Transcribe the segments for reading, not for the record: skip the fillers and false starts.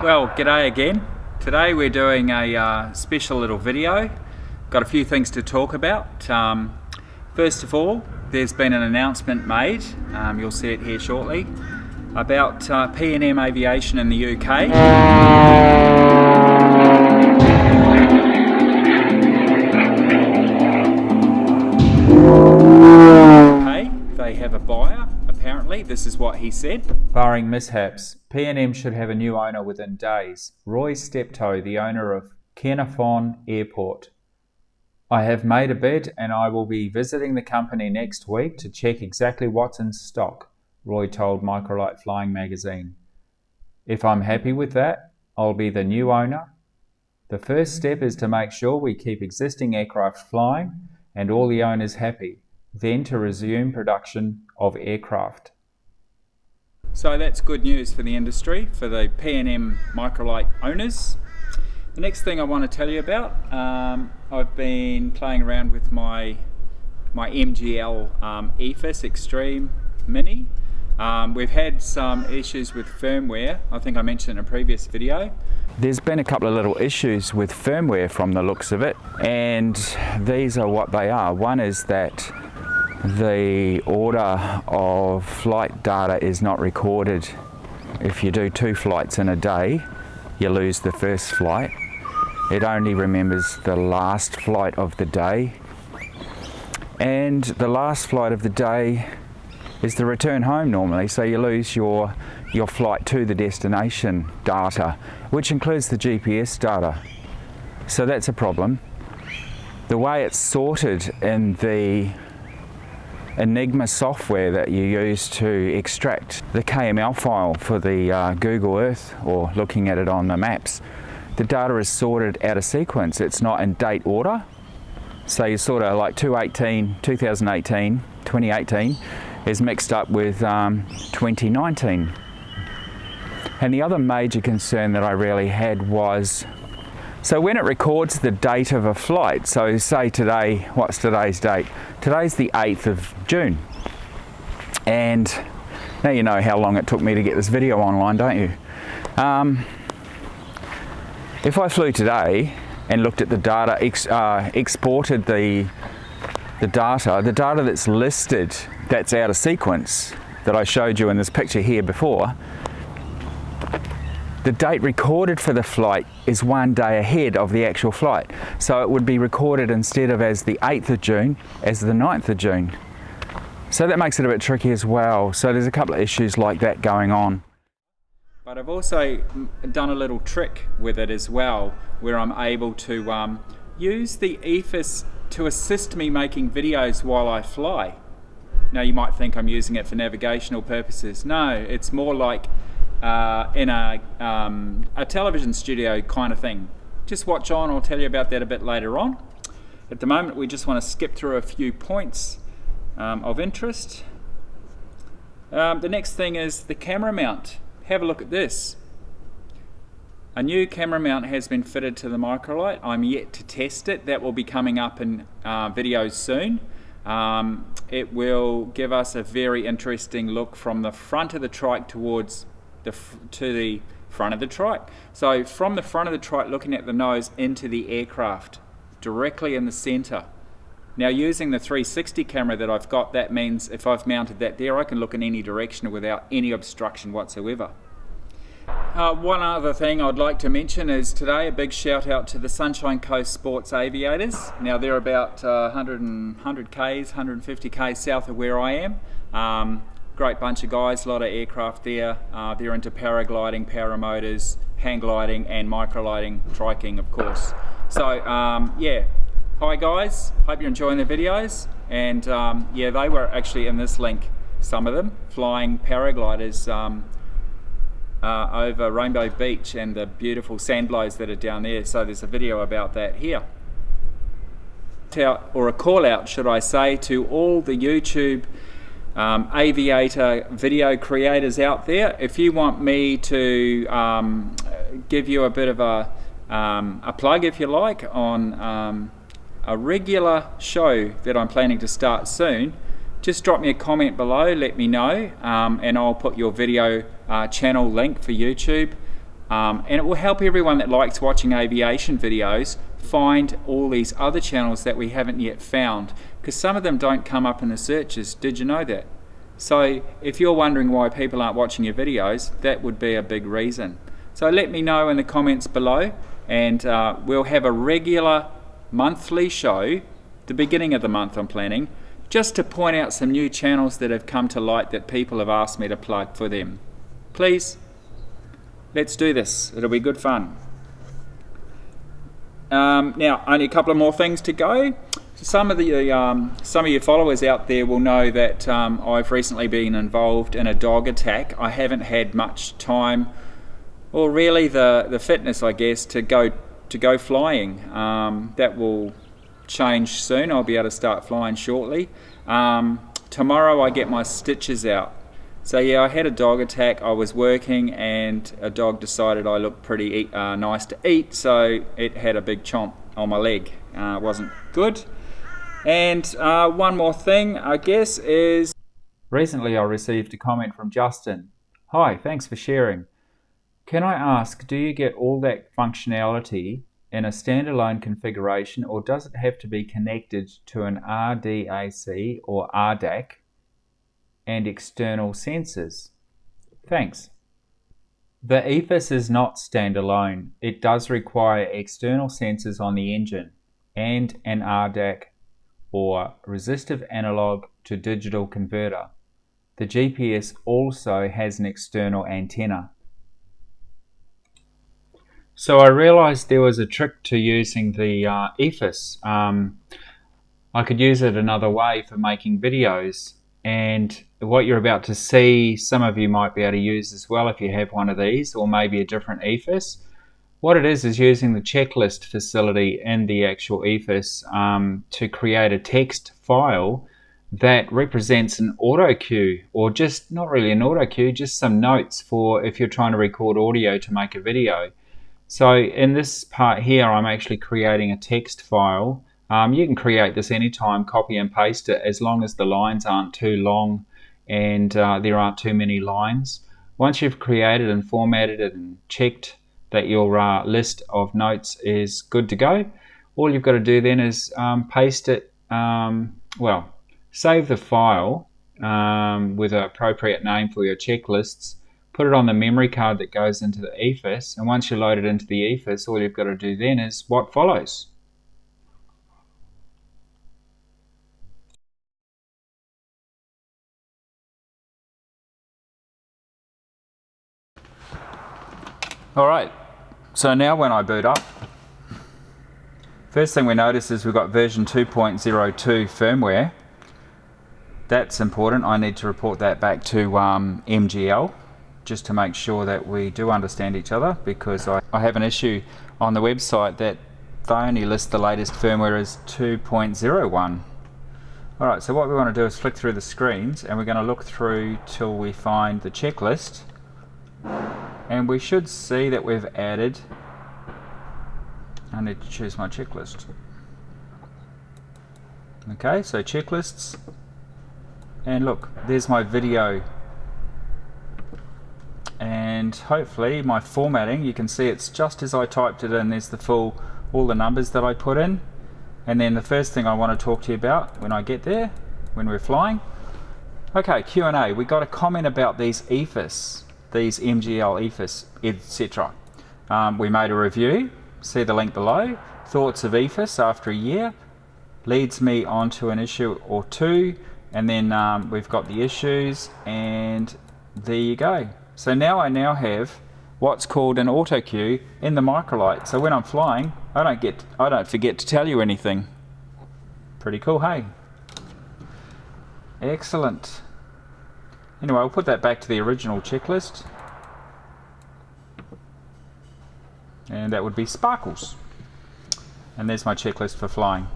Well, g'day again. Today we're doing a special little video. Got a few things to talk about. First of all, there's been an announcement made, you'll see it here shortly, about P&M Aviation in the UK. They have a buyer, apparently. This is what he said. Barring mishaps, P&M should have a new owner within days. Roy Steptoe, the owner of Caernarfon Airport. I have made a bid and I will be visiting the company next week to check exactly what's in stock, Roy told Microlight Flying magazine. If I'm happy with that, I'll be the new owner. The first step is to make sure we keep existing aircraft flying and all the owners happy, then to resume production of aircraft. So that's good news for the industry, for the P&M Microlight owners. The next thing I want to tell you about, I've been playing around with my MGL EFIS Xtreme Mini. We've had some issues with firmware. I think I mentioned in a previous video. There's been a couple of little issues with firmware from the looks of it, and these are what they are. One is that the order of flight data is not recorded. If you do 2 flights in a day, you lose the first flight. It only remembers the last flight of the day, and the last flight of the day is the return home normally, so you lose your flight to the destination data, which includes the GPS data. So that's a problem. The way it's sorted in the Enigma software that you use to extract the KML file for the Google Earth, or looking at it on the maps, the data is sorted out of sequence. It's not in date order. So you sort of like 2018 is mixed up with 2019. And the other major concern that I really had was, so when it records the date of a flight, so say today, what's today's date? Today's the 8th of June. And now you know how long it took me to get this video online, don't you? If I flew today and looked at the data, exported the data that's listed, that's out of sequence, that I showed you in this picture here before, the date recorded for the flight is 1 day ahead of the actual flight. So it would be recorded instead of as the 8th of June, as the 9th of June. So that makes it a bit tricky as well. So there's a couple of issues like that going on. But I've also done a little trick with it as well, where I'm able to use the EFIS to assist me making videos while I fly. Now you might think I'm using it for navigational purposes. No, it's more like in a television studio kind of thing. Just watch on, I'll tell you about that a bit later on. At the moment we just want to skip through a few points of interest. The next thing is the camera mount. Have a look at this. A new camera mount has been fitted to the Microlight. I'm yet to test it. That will be coming up in videos soon. It will give us a very interesting look from the front of the trike towards to the front of the trike. So from the front of the trike, looking at the nose into the aircraft, directly in the center. Now using the 360 camera that I've got, that means if I've mounted that there, I can look in any direction without any obstruction whatsoever. One other thing I'd like to mention is today a big shout out to the Sunshine Coast Sports Aviators. Now they're about 100 Ks, 150 Ks south of where I am. Great bunch of guys, a lot of aircraft there. They're into paragliding, paramotors, hang gliding and microlighting, triking of course. So yeah, hi guys, hope you're enjoying the videos. And yeah, they were actually in this link, some of them, flying paragliders over Rainbow Beach and the beautiful sand blows that are down there. So there's a video about that here. Or a call out, should I say, to all the YouTube aviator video creators out there. If you want me to give you a bit of a plug, if you like, on a regular show that I'm planning to start soon, just drop me a comment below, let me know, and I'll put your video channel link for YouTube and it will help everyone that likes watching aviation videos find all these other channels that we haven't yet found, because some of them don't come up in the searches. Did you know that? So if you're wondering why people aren't watching your videos, that would be a big reason. So let me know in the comments below, and we'll have a regular monthly show, the beginning of the month I'm planning, just to point out some new channels that have come to light that people have asked me to plug for them. Please, let's do this. It'll be good fun. Now, only a couple of more things to go. Some of your followers out there will know that I've recently been involved in a dog attack. I haven't had much time, or really the fitness, I guess, to go flying. That will change soon. I'll be able to start flying shortly. Tomorrow I get my stitches out. So yeah, I had a dog attack. I was working and a dog decided I looked pretty nice to eat, so it had a big chomp on my leg. Wasn't good. And one more thing, I guess, is recently I received a comment from Justin. Hi, thanks for sharing. Can I ask, do you get all that functionality in a standalone configuration, or does it have to be connected to an RDAC or RDAC and external sensors? Thanks. The EFIS is not standalone. It does require external sensors on the engine and an RDAC or resistive analog to digital converter. The GPS also has an external antenna. So I realized there was a trick to using the EFIS. I could use it another way for making videos, and what you're about to see, some of you might be able to use as well if you have one of these, or maybe a different EFIS. What it is using the checklist facility in the actual EFIS to create a text file that represents an auto cue, or just not really an auto cue, just some notes for if you're trying to record audio to make a video. So in this part here, I'm actually creating a text file. You can create this anytime, copy and paste it, as long as the lines aren't too long and there aren't too many lines. Once you've created and formatted it and checked that your list of notes is good to go, all you've got to do then is paste it, save the file with an appropriate name for your checklists, put it on the memory card that goes into the EFIS, and once you load it into the EFIS, all you've got to do then is what follows. Alright, so now when I boot up, first thing we notice is we've got version 2.02 firmware. That's important. I need to report that back to MGL, just to make sure that we do understand each other, because I have an issue on the website that they only list the latest firmware as 2.01. Alright, so what we want to do is flick through the screens, and we're going to look through till we find the checklist, and we should see that we've added, I need to choose my checklist. Okay, so checklists, and look, there's my video, and hopefully my formatting, you can see it's just as I typed it in. There's all the numbers that I put in. And then the first thing I want to talk to you about when I get there, when we're flying. Okay, Q&A. We got a comment about these EFIS, these MGL EFIS, etc. We made a review, see the link below. Thoughts of EFIS after a year, leads me onto an issue or two, and then we've got the issues, and there you go. So now I have what's called an auto cue in the microlight. So when I'm flying, I don't forget to tell you anything. Pretty cool, hey? Excellent. Anyway, I'll put that back to the original checklist. And that would be sparkles. And there's my checklist for flying.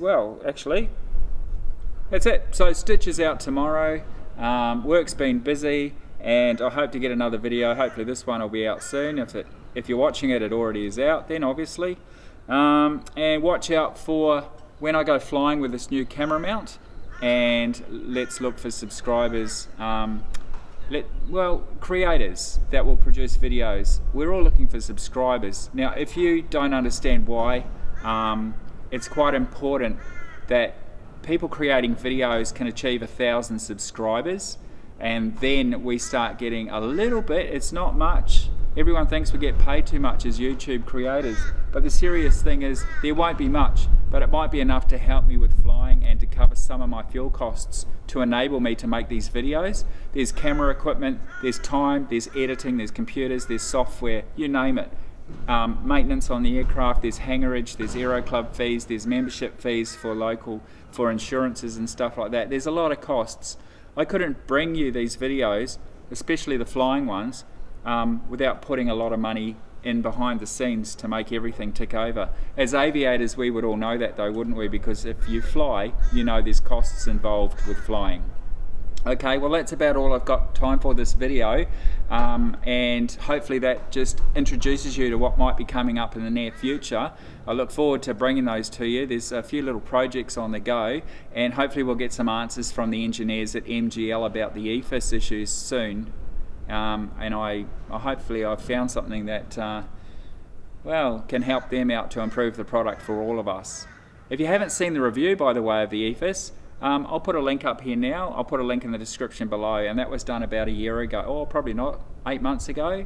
Well, actually, that's it. So stitches out tomorrow. Work's been busy, and I hope to get another video. Hopefully this one will be out soon. If you're watching it, it already is out then, obviously. And watch out for when I go flying with this new camera mount, and let's look for subscribers. creators that will produce videos, we're all looking for subscribers. Now, if you don't understand why, it's quite important that people creating videos can achieve 1,000 subscribers, and then we start getting a little bit. It's not much. Everyone thinks we get paid too much as YouTube creators, but the serious thing is there won't be much, but it might be enough to help me with flying and to cover some of my fuel costs to enable me to make these videos. There's camera equipment, there's time, there's editing, there's computers, there's software, you name it. Maintenance on the aircraft, there's hangarage, there's aero club fees, there's membership fees for insurances and stuff like that. There's a lot of costs. I couldn't bring you these videos, especially the flying ones, without putting a lot of money in behind the scenes to make everything tick over. As aviators, we would all know that though, wouldn't we? Because if you fly, you know there's costs involved with flying. Okay, well that's about all I've got time for this video, and hopefully that just introduces you to what might be coming up in the near future. I look forward to bringing those to you. There's a few little projects on the go, and hopefully we'll get some answers from the engineers at MGL about the EFIS issues soon. And hopefully I've found something that can help them out to improve the product for all of us. If you haven't seen the review, by the way, of the EFIS, I'll put a link up here now. I'll put a link in the description below, and that was done about a year ago, or probably not, 8 months ago.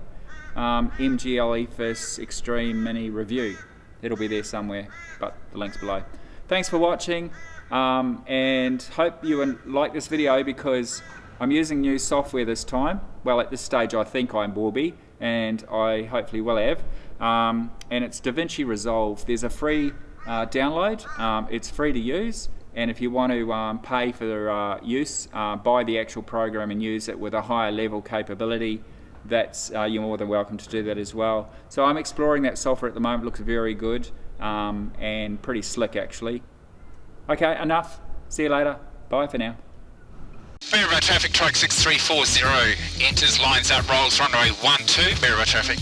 MGL EFIS Xtreme Mini Review. It'll be there somewhere, but the link's below. Thanks for watching, and hope you like this video, because I'm using new software this time. Well, at this stage I think I will be, and I hopefully will have, and it's DaVinci Resolve. There's a free download, it's free to use, and if you want to pay for use, buy the actual program and use it with a higher level capability, that's you're more than welcome to do that as well. So I'm exploring that software at the moment. It looks very good, and pretty slick actually. Okay, enough. See you later. Bye for now. Bearer traffic, truck 6340, enters, lines up, rolls runway 12, bearer traffic.